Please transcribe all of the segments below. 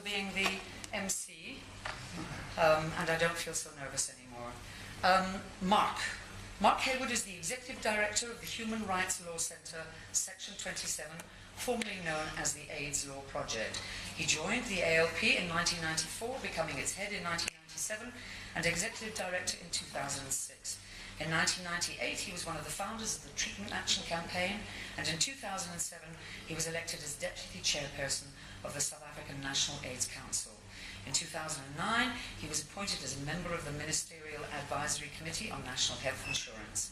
being the MC, and I don't feel so nervous anymore. Mark Heywood is the Executive Director of the Human Rights Law Centre, Section 27, formerly known as the AIDS Law Project. He joined the ALP in 1994, becoming its head in 1997, and Executive Director in 2006. In 1998, he was one of the founders of the Treatment Action Campaign, and in 2007, he was elected as Deputy Chairperson of the South African National AIDS Council. In 2009, he was appointed as a member of the Ministerial Advisory Committee on National Health Insurance.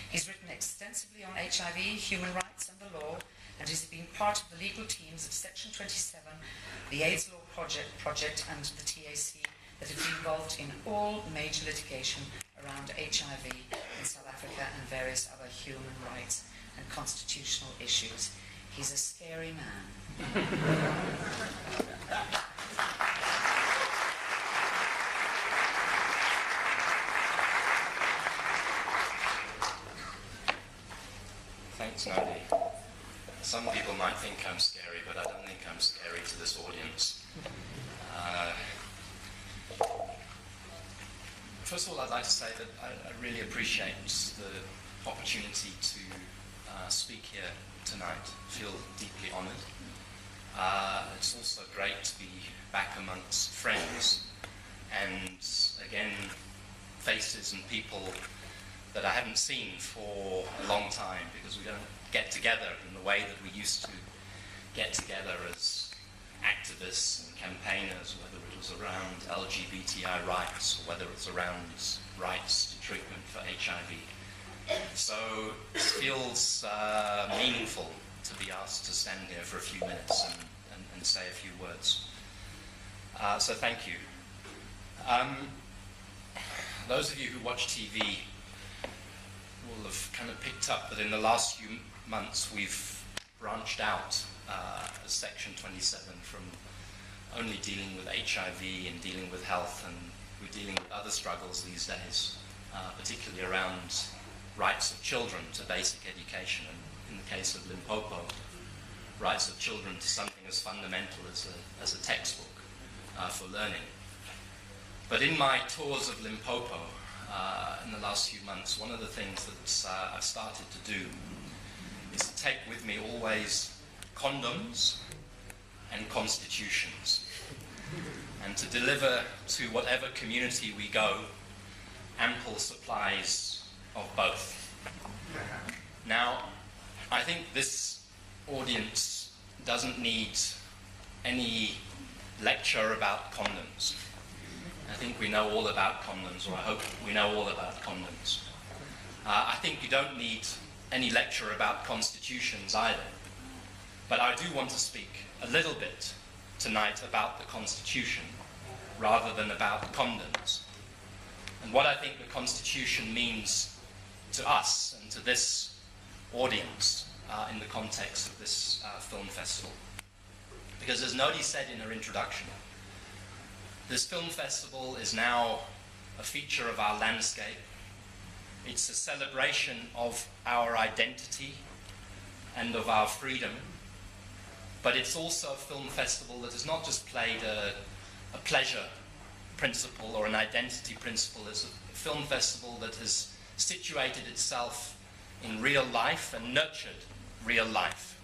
He's written extensively on HIV, human rights and the law, and has been part of the legal teams of Section 27, the AIDS Law Project and the TAC that have been involved in all major litigation around HIV in South Africa and various other human rights and constitutional issues. He's a scary man. Thanks, Nadi. Some people might think I'm scary, but I don't think I'm scary to this audience. First of all, I'd like to say that I really appreciate the opportunity to speak here tonight. I feel deeply honoured. It's also great to be back amongst friends and, again, faces and people that I haven't seen for a long time, because we don't get together in the way that we used to get together as activists and campaigners, whether it was around LGBTI rights or whether it's around rights to treatment for HIV. So it feels meaningful to be asked to stand here for a few minutes and say a few words. So thank you. Those of you who watch TV will have kind of picked up that in the last few months we've branched out as Section 27 from only dealing with HIV and dealing with health, and we're dealing with other struggles these days, particularly around rights of children to basic education, and in the case of Limpopo, rights of children to something as fundamental as a textbook for learning. But in my tours of Limpopo in the last few months, one of the things that I've started to do is to take with me always condoms and constitutions, and to deliver to whatever community we go ample supplies of both. Now, I think this audience doesn't need any lecture about condoms. I think we know all about condoms, or I hope we know all about condoms. I think you don't need any lecture about constitutions either. But I do want to speak a little bit tonight about the Constitution rather than about condoms, and what I think the Constitution means to us and to this audience in the context of this film festival. Because as Nodi said in her introduction, this film festival is now a feature of our landscape. It's a celebration of our identity and of our freedom. But it's also a film festival that has not just played a pleasure principle or an identity principle. It's a film festival that has situated itself in real life and nurtured real life,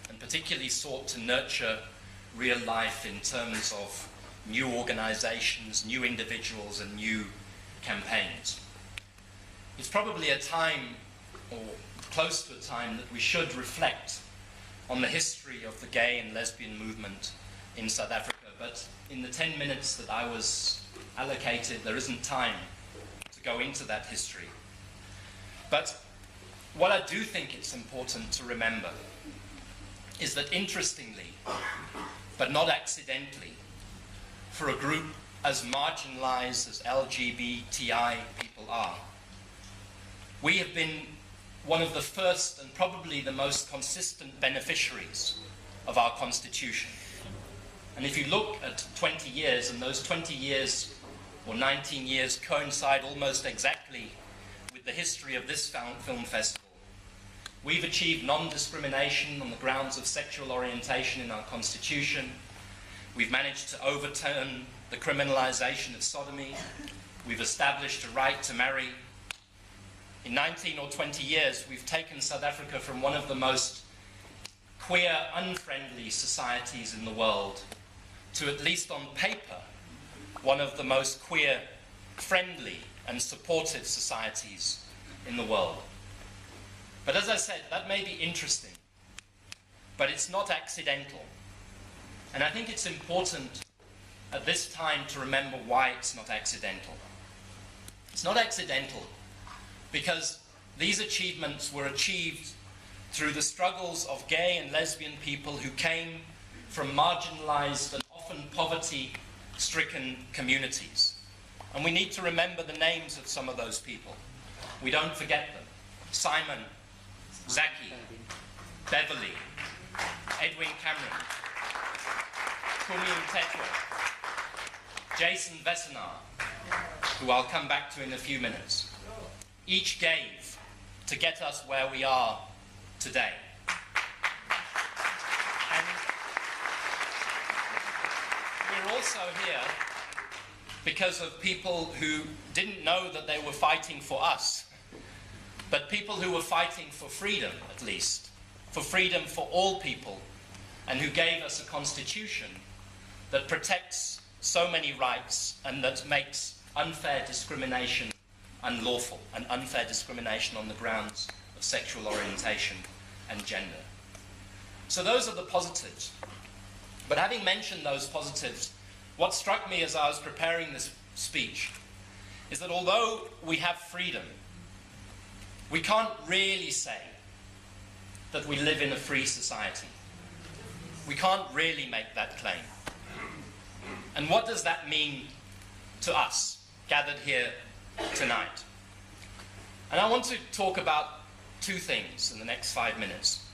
and particularly sought to nurture real life in terms of new organizations, new individuals, and new campaigns. It's probably a time, or close to a time, that we should reflect on the history of the gay and lesbian movement in South Africa, but in the 10 minutes that I was allocated, there isn't time to go into that history. But what I do think it's important to remember is that, interestingly, but not accidentally, for a group as marginalized as LGBTI people are, we have been one of the first and probably the most consistent beneficiaries of our Constitution. And if you look at 20 years, and those 20 years or 19 years coincide almost exactly with the history of this film festival, we've achieved non-discrimination on the grounds of sexual orientation in our Constitution. We've managed to overturn the criminalization of sodomy. We've established a right to marry. In 19 or 20 years, we've taken South Africa from one of the most queer, unfriendly societies in the world to, at least on paper, one of the most queer, friendly and supportive societies in the world. But as I said, that may be interesting, but it's not accidental. And I think it's important at this time to remember why it's not accidental. It's not accidental because these achievements were achieved through the struggles of gay and lesbian people who came from marginalized and often poverty-stricken communities. And we need to remember the names of some of those people. We don't forget them. Simon, Zaki, Beverly, Edwin Cameron, Kumi Mtetwa, Jason Vessenar, who I'll come back to in a few minutes. Each gave to get us where we are today. And we're also here because of people who didn't know that they were fighting for us, but people who were fighting for freedom, at least, for freedom for all people, and who gave us a constitution that protects so many rights and that makes unfair discrimination unlawful, and unfair discrimination on the grounds of sexual orientation and gender. So those are the positives. But having mentioned those positives, what struck me as I was preparing this speech is that although we have freedom, we can't really say that we live in a free society. We can't really make that claim. And what does that mean to us, gathered here tonight? And I want to talk about two things in the next 5 minutes.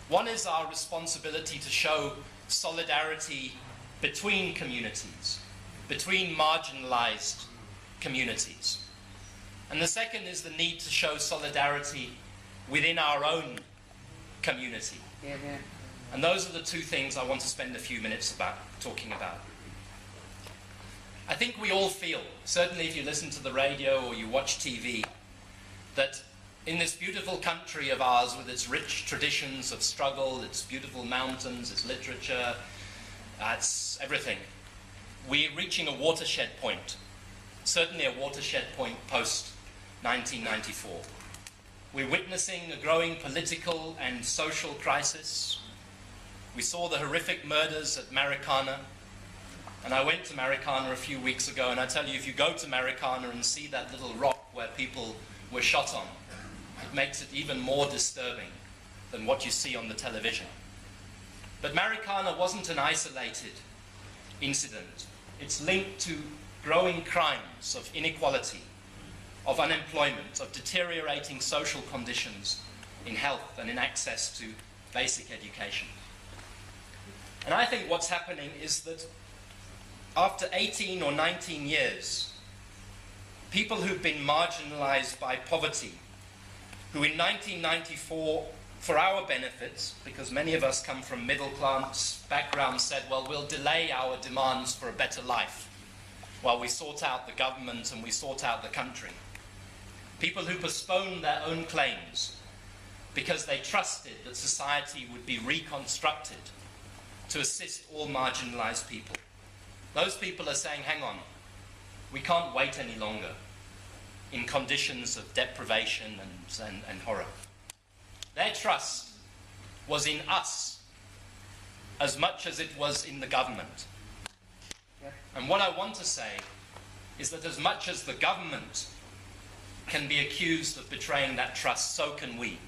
One is our responsibility to show solidarity between communities, between marginalized communities. And the second is the need to show solidarity within our own community. And those are the two things I want to spend a few minutes talking about. I think we all feel, certainly if you listen to the radio or you watch TV, that in this beautiful country of ours with its rich traditions of struggle, its beautiful mountains, its literature, its everything, we're reaching a watershed point, certainly a watershed point post-1994. We're witnessing a growing political and social crisis. We saw the horrific murders at Marikana, and I went to Marikana a few weeks ago, and I tell you, if you go to Marikana and see that little rock where people were shot on, it makes it even more disturbing than what you see on the television. But Marikana wasn't an isolated incident. It's linked to growing crimes of inequality, of unemployment, of deteriorating social conditions in health and in access to basic education. And I think what's happening is that after 18 or 19 years, people who've been marginalized by poverty, who in 1994, for our benefits, because many of us come from middle-class backgrounds, said, well, we'll delay our demands for a better life while we sort out the government and we sort out the country. People who postponed their own claims because they trusted that society would be reconstructed to assist all marginalized people. Those people are saying, hang on, we can't wait any longer in conditions of deprivation and horror. Their trust was in us as much as it was in the government. And what I want to say is that as much as the government can be accused of betraying that trust, so can we,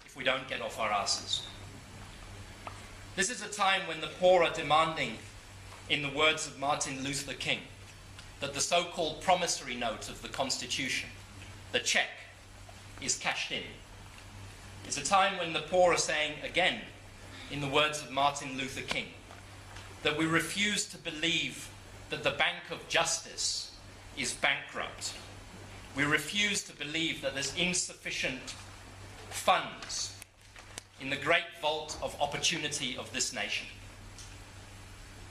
if we don't get off our asses. This is a time when the poor are demanding, in the words of Martin Luther King, that the so-called promissory note of the Constitution, the check, is cashed in. It's a time when the poor are saying, again, in the words of Martin Luther King, that we refuse to believe that the Bank of Justice is bankrupt. We refuse to believe that there's insufficient funds in the great vault of opportunity of this nation.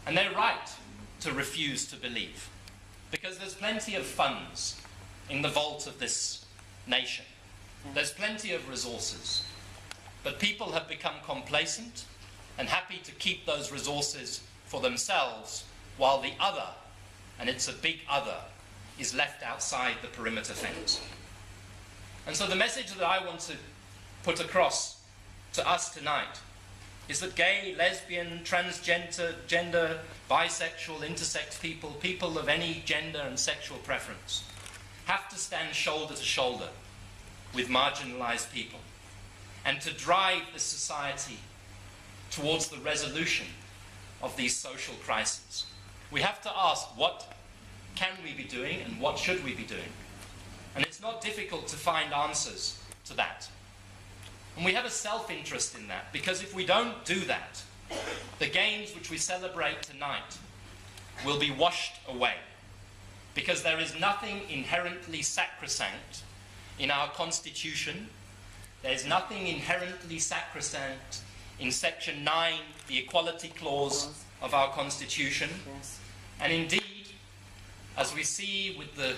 And they're right to refuse to believe, because there's plenty of funds in the vault of this nation. There's plenty of resources. But people have become complacent and happy to keep those resources for themselves, while the other, and it's a big other, is left outside the perimeter fence. And so the message that I want to put across to us tonight is that gay, lesbian, transgender, bisexual, intersex people, people of any gender and sexual preference, have to stand shoulder to shoulder with marginalized people and to drive the society towards the resolution of these social crises. We have to ask, what can we be doing and what should we be doing? And it's not difficult to find answers to that. And we have a self-interest in that, because if we don't do that, the gains which we celebrate tonight will be washed away. Because there is nothing inherently sacrosanct in our Constitution. There's nothing inherently sacrosanct in Section 9, the Equality Clause of our Constitution. And indeed, as we see with the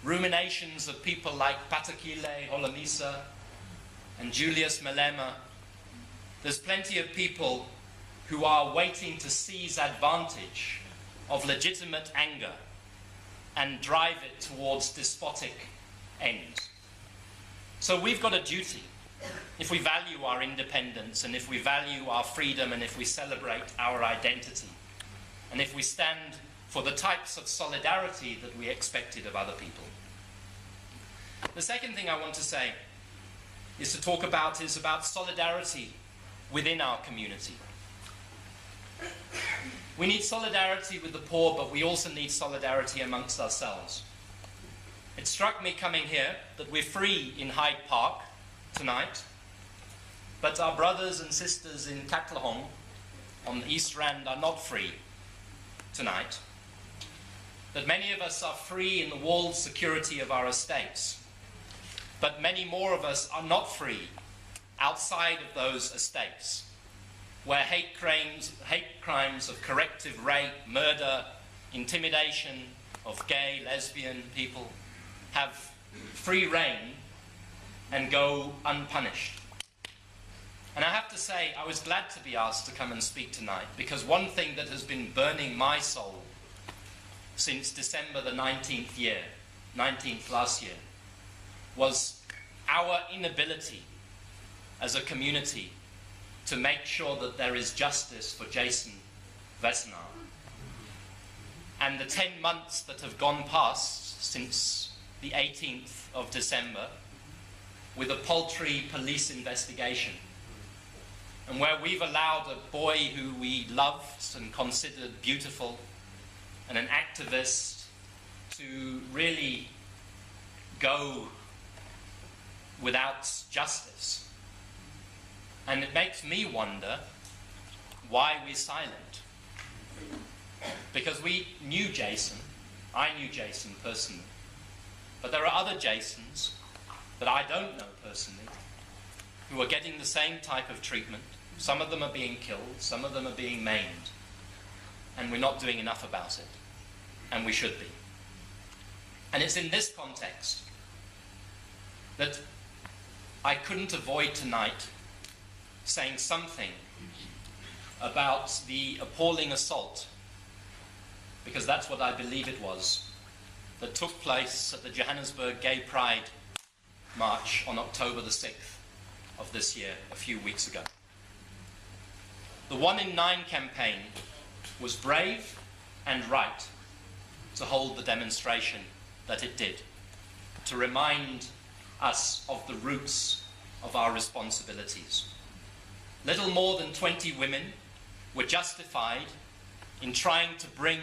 ruminations of people like Patakile Holomisa and Julius Malema, there's plenty of people who are waiting to seize advantage of legitimate anger and drive it towards despotic ends. So we've got a duty, if we value our independence and if we value our freedom and if we celebrate our identity and if we stand for the types of solidarity that we expected of other people. The second thing I want to say is about solidarity within our community. We need solidarity with the poor, but we also need solidarity amongst ourselves. It struck me coming here that we're free in Hyde Park tonight, but our brothers and sisters in Katlehong on the East Rand are not free tonight. That many of us are free in the walled security of our estates, but many more of us are not free outside of those estates, where hate crimes of corrective rape, murder, intimidation of gay, lesbian people have free reign and go unpunished. And I have to say, I was glad to be asked to come and speak tonight, because one thing that has been burning my soul since December the 19th last year, was our inability as a community to make sure that there is justice for Jason Vessenar. And the 10 months that have gone past since the 18th of December, with a paltry police investigation, and where we've allowed a boy who we loved and considered beautiful and an activist to really go without justice. And it makes me wonder why we're silent. Because we knew Jason, I knew Jason personally, but there are other Jasons that I don't know personally who are getting the same type of treatment. Some of them are being killed, some of them are being maimed, and we're not doing enough about it, and we should be. And it's in this context that I couldn't avoid tonight saying something about the appalling assault, because that's what I believe it was, that took place at the Johannesburg Gay Pride March on October the 6th of this year, a few weeks ago. The 1 in 9 campaign was brave and right to hold the demonstration that it did, to remind us of the roots of our responsibilities. Little more than 20 women were justified in trying to bring